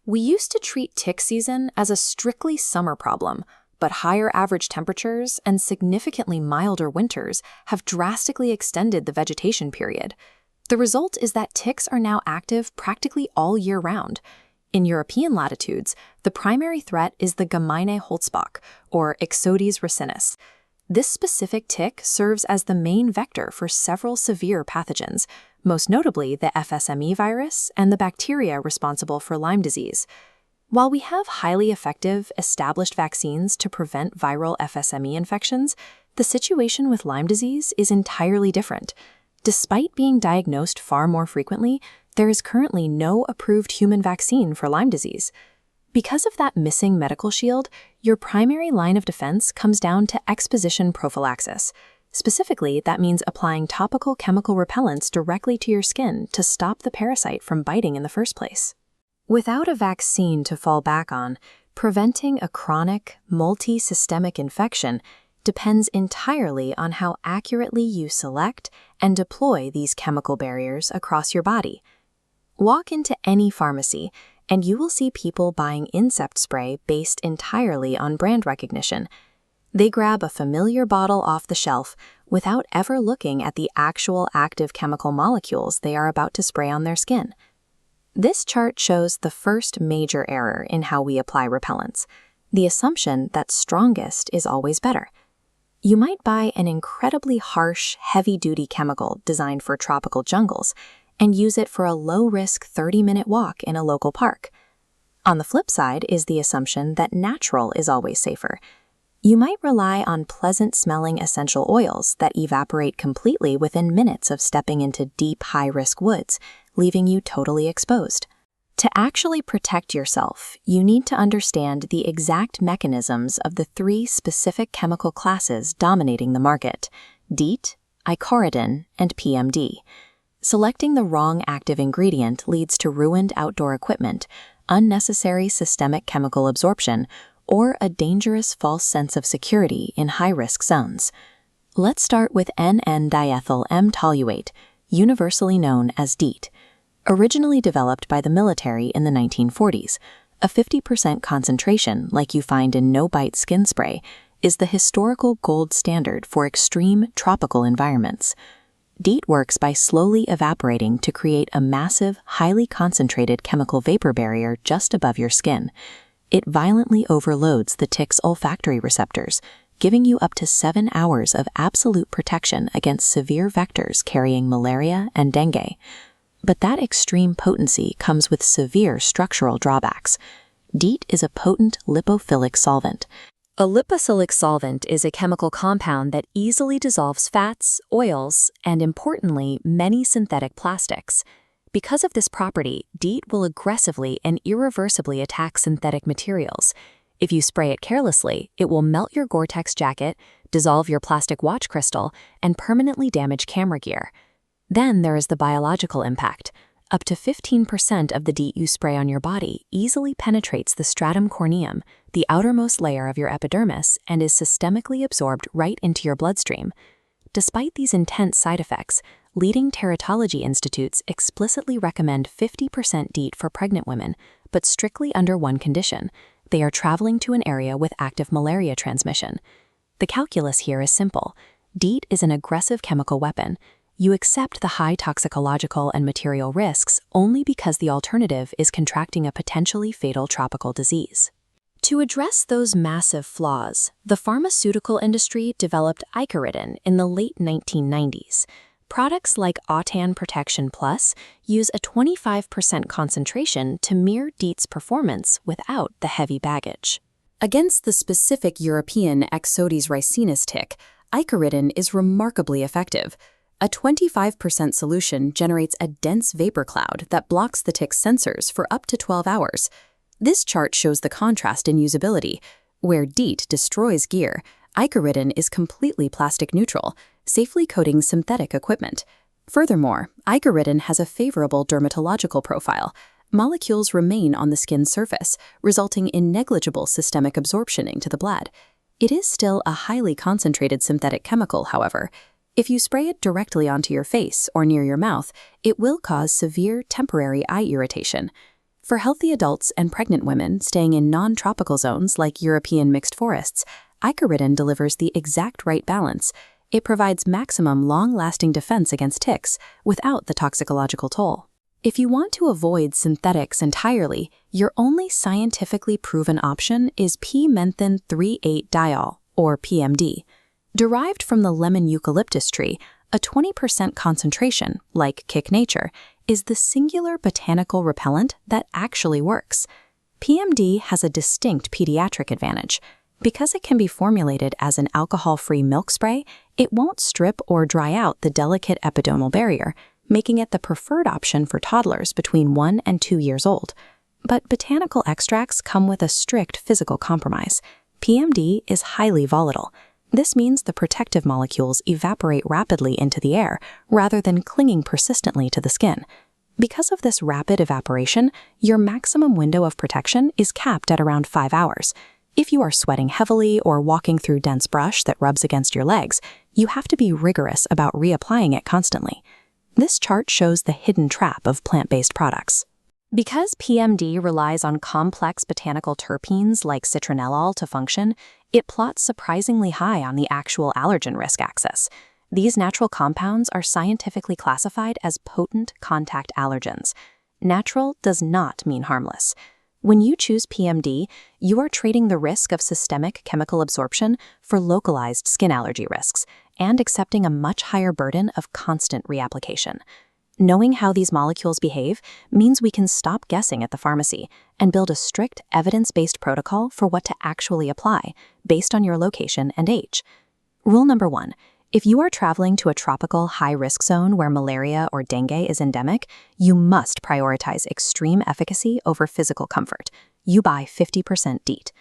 We used to treat tick season as a strictly summer problem, but higher average temperatures and significantly milder winters have drastically extended the vegetation period. The result is that ticks are now active practically all year round. In European latitudes, the primary threat is the Gemeine Holzbock, or Ixodes ricinus. This specific tick serves as the main vector for several severe pathogens, most notably the FSME virus and the bacteria responsible for Lyme disease. While we have highly effective, established vaccines to prevent viral FSME infections, the situation with Lyme disease is entirely different. Despite being diagnosed far more frequently, there is currently no approved human vaccine for Lyme disease. Because of that missing medical shield, your primary line of defense comes down to exposition prophylaxis. Specifically, that means applying topical chemical repellents directly to your skin to stop the parasite from biting in the first place. Without a vaccine to fall back on, preventing a chronic, multi-systemic infection depends entirely on how accurately you select and deploy these chemical barriers across your body. Walk into any pharmacy, and you will see people buying insect spray based entirely on brand recognition. They grab a familiar bottle off the shelf without ever looking at the actual active chemical molecules they are about to spray on their skin. This chart shows the first major error in how we apply repellents, the assumption that strongest is always better. You might buy an incredibly harsh, heavy-duty chemical designed for tropical jungles and use it for a low-risk 30-minute walk in a local park. On the flip side is the assumption that natural is always safer. You might rely on pleasant-smelling essential oils that evaporate completely within minutes of stepping into deep, high-risk woods, leaving you totally exposed. To actually protect yourself, you need to understand the exact mechanisms of the three specific chemical classes dominating the market: DEET, Icaridin, and PMD. Selecting the wrong active ingredient leads to ruined outdoor equipment, unnecessary systemic chemical absorption, or a dangerous false sense of security in high-risk zones. Let's start with N,N-diethyl M-toluate, universally known as DEET. Originally developed by the military in the 1940s, a 50% concentration, like you find in no-bite skin spray, is the historical gold standard for extreme tropical environments. DEET works by slowly evaporating to create a massive, highly concentrated chemical vapor barrier just above your skin. It violently overloads the tick's olfactory receptors, giving you up to 7 hours of absolute protection against severe vectors carrying malaria and dengue. But that extreme potency comes with severe structural drawbacks. DEET is a potent lipophilic solvent. A lipophilic solvent is a chemical compound that easily dissolves fats, oils, and importantly, many synthetic plastics. Because of this property, DEET will aggressively and irreversibly attack synthetic materials. If you spray it carelessly, it will melt your Gore-Tex jacket, dissolve your plastic watch crystal, and permanently damage camera gear. Then there is the biological impact. Up to 15% of the DEET you spray on your body easily penetrates the stratum corneum, the outermost layer of your epidermis, and is systemically absorbed right into your bloodstream. Despite these intense side effects, leading teratology institutes explicitly recommend 50% DEET for pregnant women, but strictly under one condition: they are traveling to an area with active malaria transmission. The calculus here is simple. DEET is an aggressive chemical weapon. You accept the high toxicological and material risks only because the alternative is contracting a potentially fatal tropical disease. To address those massive flaws, the pharmaceutical industry developed Icaridin in the late 1990s. Products like Autan Protection Plus use a 25% concentration to mirror DEET's performance without the heavy baggage. Against the specific European Ixodes ricinus tick, Icaridin is remarkably effective. A 25% solution generates a dense vapor cloud that blocks the tick's sensors for up to 12 hours. This chart shows the contrast in usability. Where DEET destroys gear, Icaridin is completely plastic neutral, safely coating synthetic equipment. Furthermore, Icaridin has a favorable dermatological profile. Molecules remain on the skin's surface, resulting in negligible systemic absorption into the blood. It is still a highly concentrated synthetic chemical, however. If you spray it directly onto your face or near your mouth, it will cause severe temporary eye irritation. For healthy adults and pregnant women staying in non-tropical zones like European mixed forests, Icaridin delivers the exact right balance. It provides maximum long-lasting defense against ticks without the toxicological toll. If you want to avoid synthetics entirely, your only scientifically proven option is p-menthen 3,8-diol, or PMD. Derived from the lemon eucalyptus tree, a 20% concentration, like Kick Nature, is the singular botanical repellent that actually works. PMD has a distinct pediatric advantage. Because it can be formulated as an alcohol-free milk spray, it won't strip or dry out the delicate epidermal barrier, making it the preferred option for toddlers between 1 and 2 years old. But botanical extracts come with a strict physical compromise. PMD is highly volatile. This means the protective molecules evaporate rapidly into the air rather than clinging persistently to the skin. Because of this rapid evaporation, your maximum window of protection is capped at around 5 hours. If you are sweating heavily or walking through dense brush that rubs against your legs, you have to be rigorous about reapplying it constantly. This chart shows the hidden trap of plant-based products. Because PMD relies on complex botanical terpenes like citronellol to function, it plots surprisingly high on the actual allergen risk axis. These natural compounds are scientifically classified as potent contact allergens. Natural does not mean harmless. When you choose PMD, you are trading the risk of systemic chemical absorption for localized skin allergy risks and accepting a much higher burden of constant reapplication. Knowing how these molecules behave means we can stop guessing at the pharmacy and build a strict, evidence-based protocol for what to actually apply based on your location and age. Rule number 1. If you are traveling to a tropical high-risk zone where malaria or dengue is endemic, you must prioritize extreme efficacy over physical comfort. You buy 50% DEET.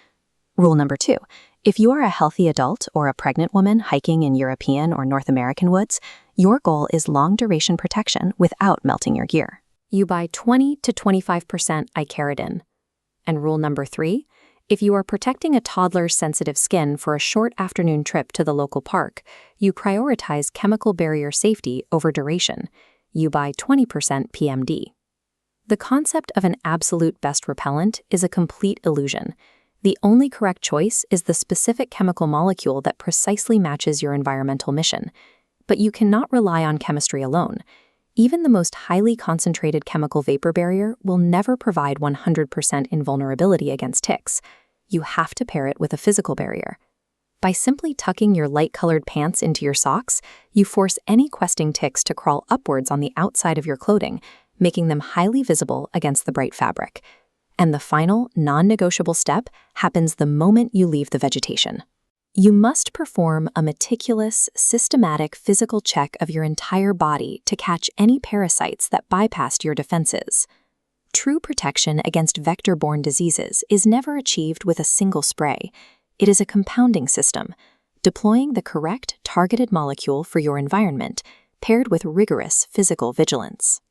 Rule number 2. If you are a healthy adult or a pregnant woman hiking in European or North American woods, your goal is long-duration protection without melting your gear. You buy 20 to 25% Icaridin. And rule number 3. If you are protecting a toddler's sensitive skin for a short afternoon trip to the local park, you prioritize chemical barrier safety over duration. You buy 20% PMD. The concept of an absolute best repellent is a complete illusion. The only correct choice is the specific chemical molecule that precisely matches your environmental mission. But you cannot rely on chemistry alone. Even the most highly concentrated chemical vapor barrier will never provide 100% invulnerability against ticks. You have to pair it with a physical barrier. By simply tucking your light-colored pants into your socks, you force any questing ticks to crawl upwards on the outside of your clothing, making them highly visible against the bright fabric. And the final, non-negotiable step happens the moment you leave the vegetation. You must perform a meticulous, systematic physical check of your entire body to catch any parasites that bypassed your defenses. True protection against vector-borne diseases is never achieved with a single spray. It is a compounding system, deploying the correct targeted molecule for your environment, paired with rigorous physical vigilance.